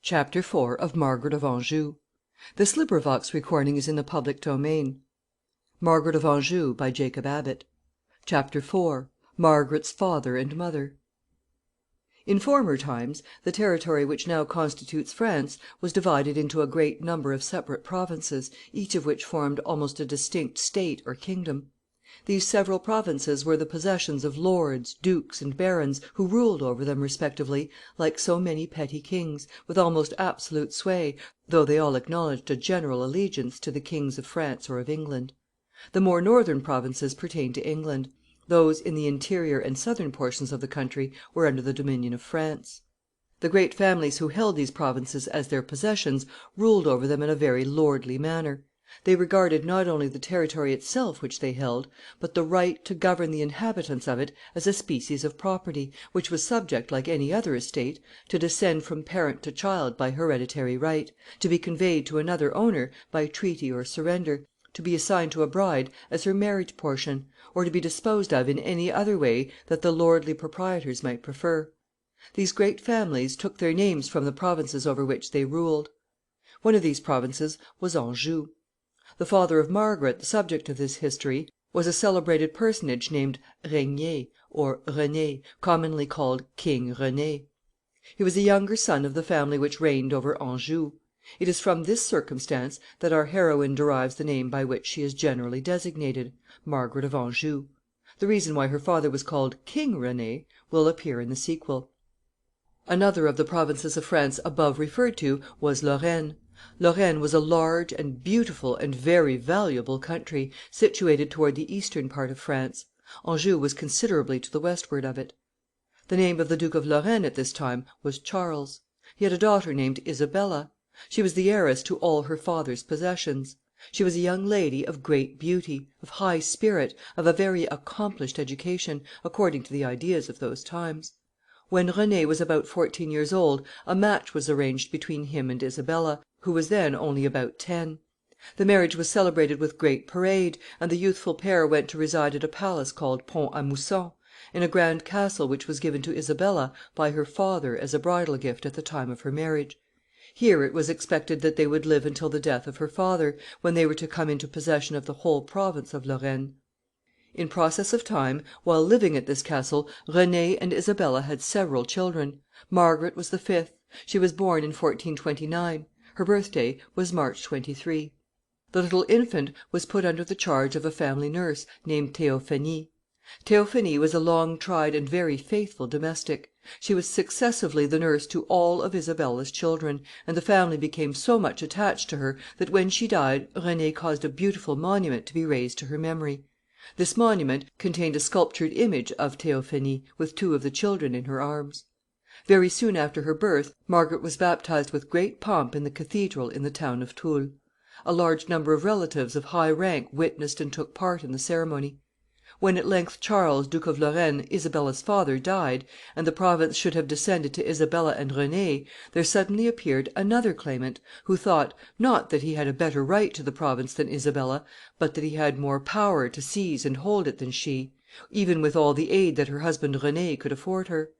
CHAPTER IV of Margaret of Anjou. This recording is in the public domain. Margaret of Anjou by Jacob Abbott. CHAPTER IV Margaret's father and mother. In former times, the territory which now constitutes France was divided into a great number of separate provinces, each of which formed almost a distinct state or kingdom. These several provinces were the possessions of lords, dukes, and barons, who ruled over them respectively, like so many petty kings, with almost absolute sway, though they all acknowledged a general allegiance to the kings of France or of England. The more northern provinces pertained to England; those in the interior and southern portions of the country were under the dominion of France. The great families who held these provinces as their possessions ruled over them in a very lordly manner. They regarded not only the territory itself which they held, but the right to govern the inhabitants of it as a species of property, which was subject, like any other estate, to descend from parent to child by hereditary right, to be conveyed to another owner by treaty or surrender, to be assigned to a bride as her marriage portion, or to be disposed of in any other way that the lordly proprietors might prefer. These great families took their names from the provinces over which they ruled. One of these provinces was Anjou. The father of Margaret, the subject of this history, was a celebrated personage named Rene, or Rene, commonly called King Rene. He was a younger son of the family which reigned over Anjou. It is from this circumstance that our heroine derives the name by which she is generally designated, Margaret of Anjou. The reason why her father was called King Rene will appear in the sequel. Another of the provinces of France above referred to was Lorraine. Lorraine was a large and beautiful and very valuable country, situated toward the eastern part of France. Anjou was considerably to the westward of it. The name of the Duke of Lorraine at this time was Charles. He had a daughter named Isabella. She was the heiress to all her father's possessions. She was a young lady of great beauty, of high spirit, of a very accomplished education, according to the ideas of those times. When Rene was about 14 years old, a match was arranged between him and Isabella, who was then only about 10. The marriage was celebrated with great parade, and the youthful pair went to reside at a palace called Pont a Mousson, in a grand castle which was given to Isabella by her father as a bridal gift at the time of her marriage. Here it was expected that they would live until the death of her father, when they were to come into possession of the whole province of Lorraine. In process of time, while living at this castle, Rene and Isabella had several children. Margaret was the fifth. She was born in 1429. Her birthday was March 23. The little infant was put under the charge of a family nurse named Theophanie. Theophanie was a long tried and very faithful domestic. She was successively the nurse to all of Isabella's children, and the family became so much attached to her that when she died Rene caused a beautiful monument to be raised to her memory. This monument contained a sculptured image of Theophanie, with two of the children in her arms. Very soon after her birth, Margaret was baptized with great pomp in the cathedral in the town of Toul. A large number of relatives of high rank witnessed and took part in the ceremony. When at length Charles, Duke of Lorraine, Isabella's father, died, and the province should have descended to Isabella and Rene, there suddenly appeared another claimant, who thought, not that he had a better right to the province than Isabella, but that he had more power to seize and hold it than she, even with all the aid that her husband Rene could afford her.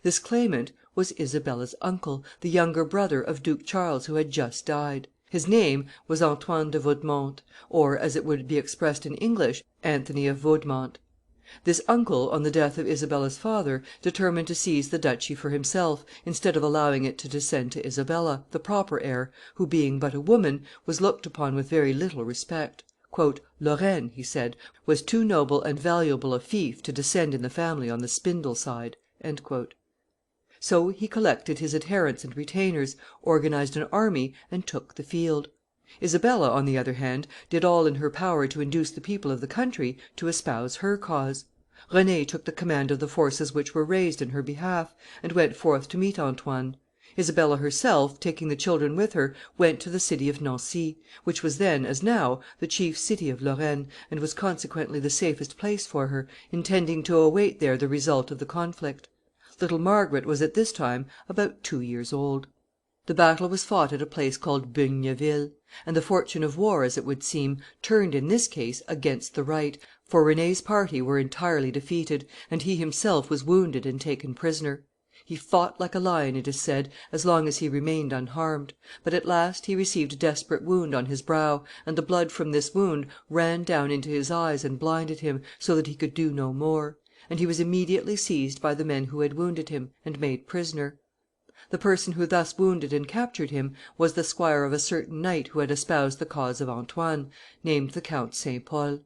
This claimant was Isabella's uncle, the younger brother of Duke Charles, who had just died. His name was Antoine de Vaudemont, or, as it would be expressed in English, Anthony of Vaudemont. This uncle, on the death of Isabella's father, determined to seize the duchy for himself, instead of allowing it to descend to Isabella, the proper heir, who, being but a woman, was looked upon with very little respect. "Lorraine," he said, "was too noble and valuable a fief to descend in the family on the spindle side." So he collected his adherents and retainers, organized an army, and took the field. Isabella, on the other hand, did all in her power to induce the people of the country to espouse her cause. Rene took the command of the forces which were raised in her behalf, and went forth to meet Antoine. Isabella herself, taking the children with her, went to the city of Nancy, which was then, as now, the chief city of Lorraine, and was consequently the safest place for her, intending to await there the result of the conflict. Little Margaret was at this time about 2 years old. The battle was fought at a place called Beugneville, and the fortune of war, as it would seem, turned in this case against the right, for René's party were entirely defeated, and he himself was wounded and taken prisoner. He fought like a lion, it is said, as long as he remained unharmed; but at last he received a desperate wound on his brow, and the blood from this wound ran down into his eyes and blinded him, so that he could do no more; and he was immediately seized by the men who had wounded him, and made prisoner. The person who thus wounded and captured him was the squire of a certain knight who had espoused the cause of Antoine, named the Count St. Pol.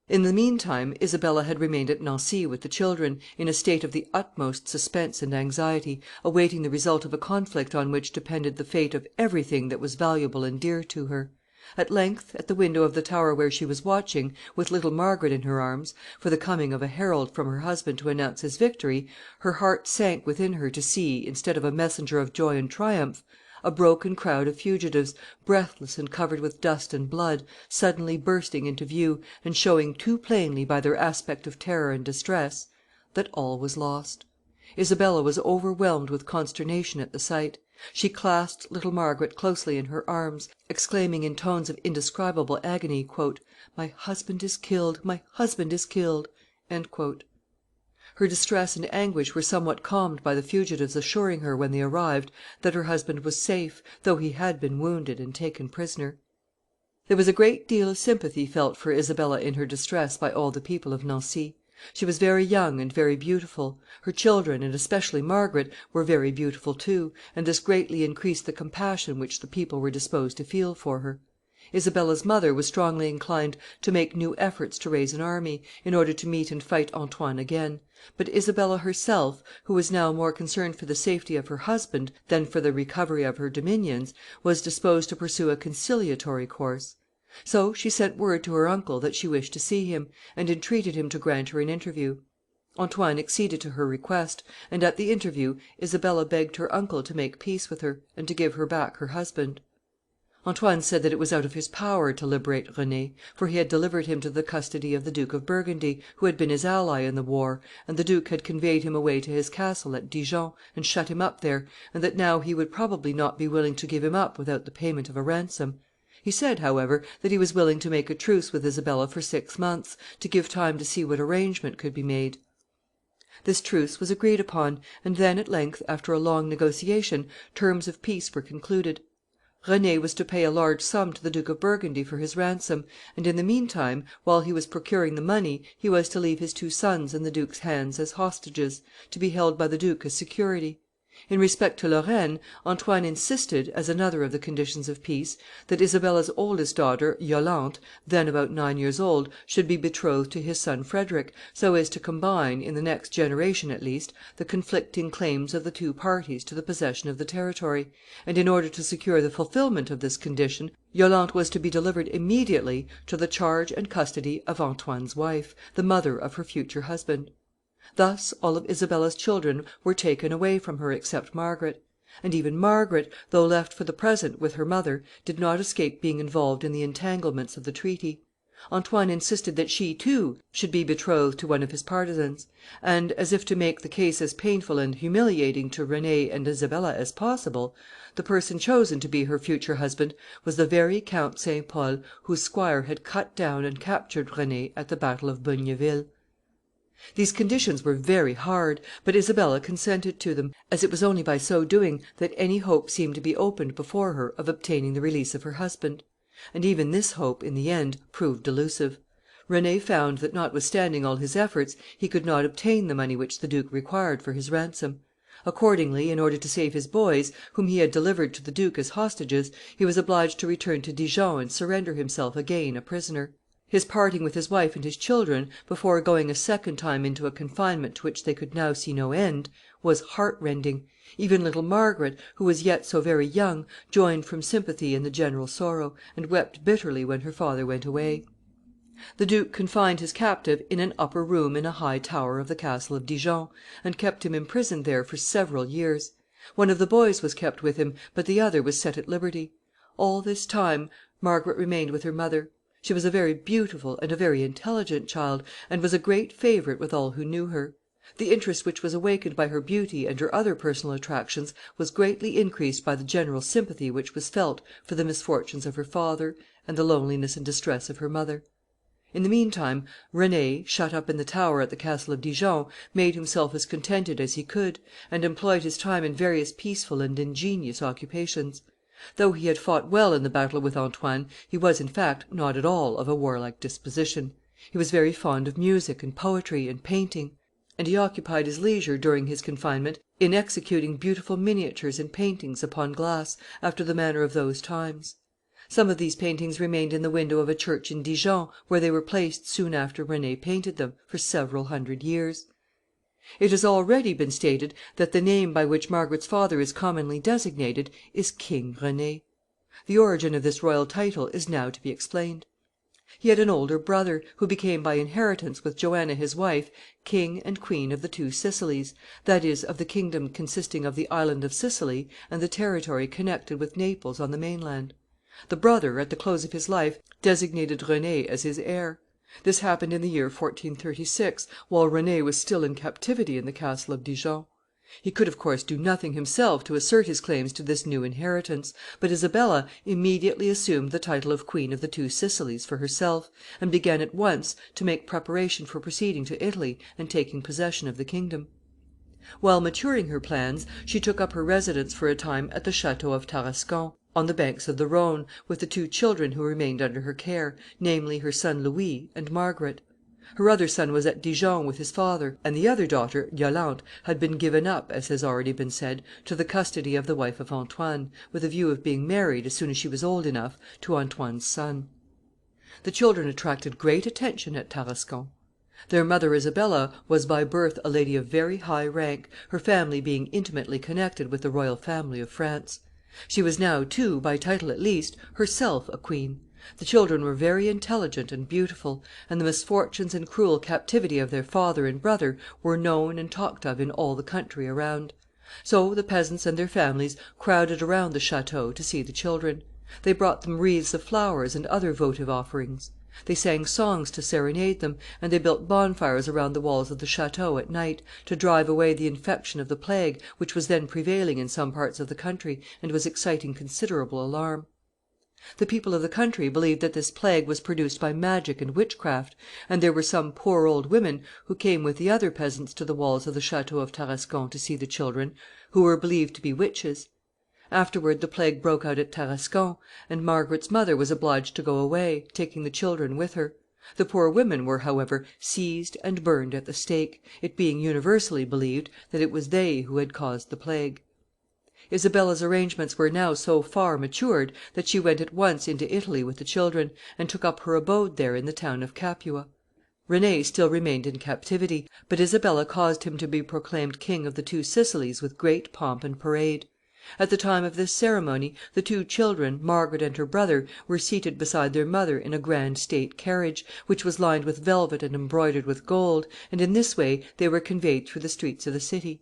In the mean time Isabella had remained at Nancy with the children, in a state of the utmost suspense and anxiety, awaiting the result of a conflict on which depended the fate of every thing that was valuable and dear to her. At length, at the window of the tower where she was watching, with little Margaret in her arms, for the coming of a herald from her husband to announce his victory, her heart sank within her to see, instead of a messenger of joy and triumph, a broken crowd of fugitives, breathless and covered with dust and blood, suddenly bursting into view, and showing too plainly by their aspect of terror and distress that all was lost. Isabella was overwhelmed with consternation at the sight. She clasped little Margaret closely in her arms, exclaiming in tones of indescribable agony, "My husband is killed! My husband is killed!" Her distress and anguish were somewhat calmed by the fugitives assuring her, when they arrived, that her husband was safe, though he had been wounded and taken prisoner. There was a great deal of sympathy felt for Isabella in her distress by all the people of Nancy. She was very young and very beautiful. Her children, and especially Margaret, were very beautiful too, and this greatly increased the compassion which the people were disposed to feel for her. Isabella's mother was strongly inclined to make new efforts to raise an army, in order to meet and fight Antoine again; but Isabella herself, who was now more concerned for the safety of her husband than for the recovery of her dominions, was disposed to pursue a conciliatory course. So she sent word to her uncle that she wished to see him, and entreated him to grant her an interview. Antoine acceded to her request, and at the interview Isabella begged her uncle to make peace with her, and to give her back her husband. Antoine said that it was out of his power to liberate Rene, for he had delivered him to the custody of the Duke of Burgundy, who had been his ally in the war, and the duke had conveyed him away to his castle at Dijon, and shut him up there, and that now he would probably not be willing to give him up without the payment of a ransom. He said, however, that he was willing to make a truce with Isabella for 6 months, to give time to see what arrangement could be made. This truce was agreed upon, and then, at length, after a long negotiation, terms of peace were concluded. Rene was to pay a large sum to the Duke of Burgundy for his ransom, and in the meantime, while he was procuring the money, he was to leave his 2 sons in the duke's hands as hostages, to be held by the duke as security. In respect to Lorraine, Antoine insisted, as another of the conditions of peace, that Isabella's oldest daughter, Yolante, then about 9 years old, should be betrothed to his son Frederic, so as to combine, in the next generation at least, the conflicting claims of the 2 parties to the possession of the territory; and in order to secure the fulfilment of this condition, Yolante was to be delivered immediately to the charge and custody of Antoine's wife, the mother of her future husband. Thus all of Isabella's children were taken away from her except Margaret; and even Margaret, though left for the present with her mother, did not escape being involved in the entanglements of the treaty. Antoine insisted that she, too, should be betrothed to one of his partisans; and, as if to make the case as painful and humiliating to Rene and Isabella as possible, the person chosen to be her future husband was the very Count St. Pol whose squire had cut down and captured Rene at the battle of Bunhieville. These conditions were very hard, but Isabella consented to them, as it was only by so doing that any hope seemed to be opened before her of obtaining the release of her husband. And even this hope, in the end, proved delusive. Rene found that, notwithstanding all his efforts, he could not obtain the money which the duke required for his ransom. Accordingly, in order to save his boys, whom he had delivered to the duke as hostages, he was obliged to return to Dijon and surrender himself again a prisoner. His parting with his wife and his children, before going a second time into a confinement to which they could now see no end, was heartrending. Even little Margaret, who was yet so very young, joined from sympathy in the general sorrow, and wept bitterly when her father went away. The duke confined his captive in an upper room in a high tower of the castle of Dijon, and kept him imprisoned there for several years. One of the boys was kept with him, but the other was set at liberty. All this time Margaret remained with her mother. She was a very beautiful and a very intelligent child, and was a great favorite with all who knew her. The interest which was awakened by her beauty and her other personal attractions was greatly increased by the general sympathy which was felt for the misfortunes of her father and the loneliness and distress of her mother. In the meantime, Rene, shut up in the tower at the castle of Dijon, made himself as contented as he could, and employed his time in various peaceful and ingenious occupations. Though he had fought well in the battle with Antoine, he was, in fact, not at all of a warlike disposition. He was very fond of music, and poetry, and painting; and he occupied his leisure, during his confinement, in executing beautiful miniatures and paintings upon glass, after the manner of those times. Some of these paintings remained in the window of a church in Dijon, where they were placed soon after Rene painted them, for several hundred years. It has already been stated that the name by which Margaret's father is commonly designated is King Rene. The origin of this royal title is now to be explained. He had an older brother, who became by inheritance, with Joanna his wife, King and Queen of the Two Sicilies, that is, of the kingdom consisting of the island of Sicily and the territory connected with Naples on the mainland. The brother, at the close of his life, designated Rene as his heir. This happened in the year 1436, while Rene was still in captivity in the castle of Dijon. He could, of course, do nothing himself to assert his claims to this new inheritance, but Isabella immediately assumed the title of Queen of the Two Sicilies for herself, and began at once to make preparation for proceeding to Italy and taking possession of the kingdom. While maturing her plans, she took up her residence for a time at the Château of Tarascon, on the banks of the Rhone, with the two children who remained under her care, namely, her son Louis and Margaret. Her other son was at Dijon with his father, and the other daughter, Yolante, had been given up, as has already been said, to the custody of the wife of Antoine, with a view of being married, as soon as she was old enough, to Antoine's son. The children attracted great attention at Tarascon. Their mother, Isabella, was by birth a lady of very high rank, her family being intimately connected with the royal family of France. She was now, too, by title at least, herself a queen. The children were very intelligent and beautiful, and the misfortunes and cruel captivity of their father and brother were known and talked of in all the country around. So the peasants and their families crowded around the château to see the children. They brought them wreaths of flowers and other votive offerings. They sang songs to serenade them, and they built bonfires around the walls of the château at night, to drive away the infection of the plague, which was then prevailing in some parts of the country, and was exciting considerable alarm. The people of the country believed that this plague was produced by magic and witchcraft, and there were some poor old women, who came with the other peasants to the walls of the Château of Tarascon to see the children, who were believed to be witches. Afterward the plague broke out at Tarascon, and Margaret's mother was obliged to go away, taking the children with her. The poor women were, however, seized and burned at the stake, it being universally believed that it was they who had caused the plague. Isabella's arrangements were now so far matured that she went at once into Italy with the children, and took up her abode there in the town of Capua. Rene still remained in captivity, but Isabella caused him to be proclaimed King of the Two Sicilies with great pomp and parade. At the time of this ceremony, the two children, Margaret and her brother, were seated beside their mother in a grand state carriage, which was lined with velvet and embroidered with gold, and in this way they were conveyed through the streets of the city.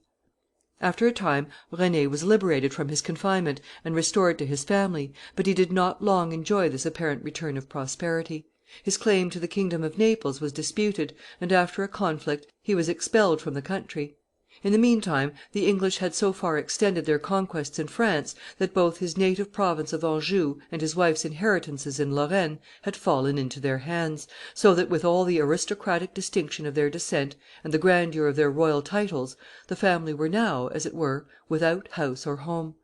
After a time Rene was liberated from his confinement and restored to his family, but he did not long enjoy this apparent return of prosperity. His claim to the kingdom of Naples was disputed, and after a conflict he was expelled from the country. In the meantime, the English had so far extended their conquests in France, that both his native province of Anjou and his wife's inheritances in Lorraine had fallen into their hands, so that, with all the aristocratic distinction of their descent and the grandeur of their royal titles, the family were now, as it were, without house or home.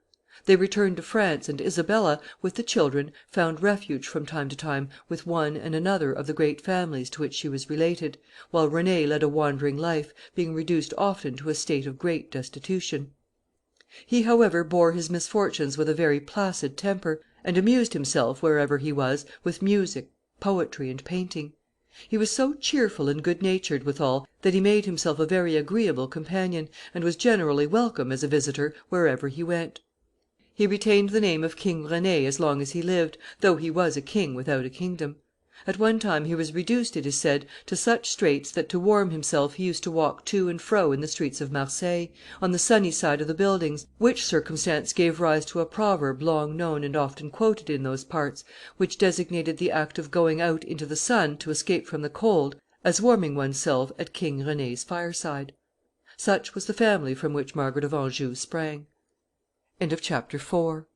They returned to France, and Isabella, with the children, found refuge from time to time with one and another of the great families to which she was related, while Rene led a wandering life, being reduced often to a state of great destitution. He, however, bore his misfortunes with a very placid temper, and amused himself, wherever he was, with music, poetry, and painting. He was so cheerful and good natured withal, that he made himself a very agreeable companion, and was generally welcome as a visitor wherever he went. He retained the name of King Rene as long as he lived, though he was a king without a kingdom. At one time he was reduced, it is said, to such straits that to warm himself he used to walk to and fro in the streets of Marseilles, on the sunny side of the buildings, which circumstance gave rise to a proverb long known and often quoted in those parts, which designated the act of going out into the sun to escape from the cold as warming one's self at King Rene's fireside. Such was the family from which Margaret of Anjou sprang. Chapter V.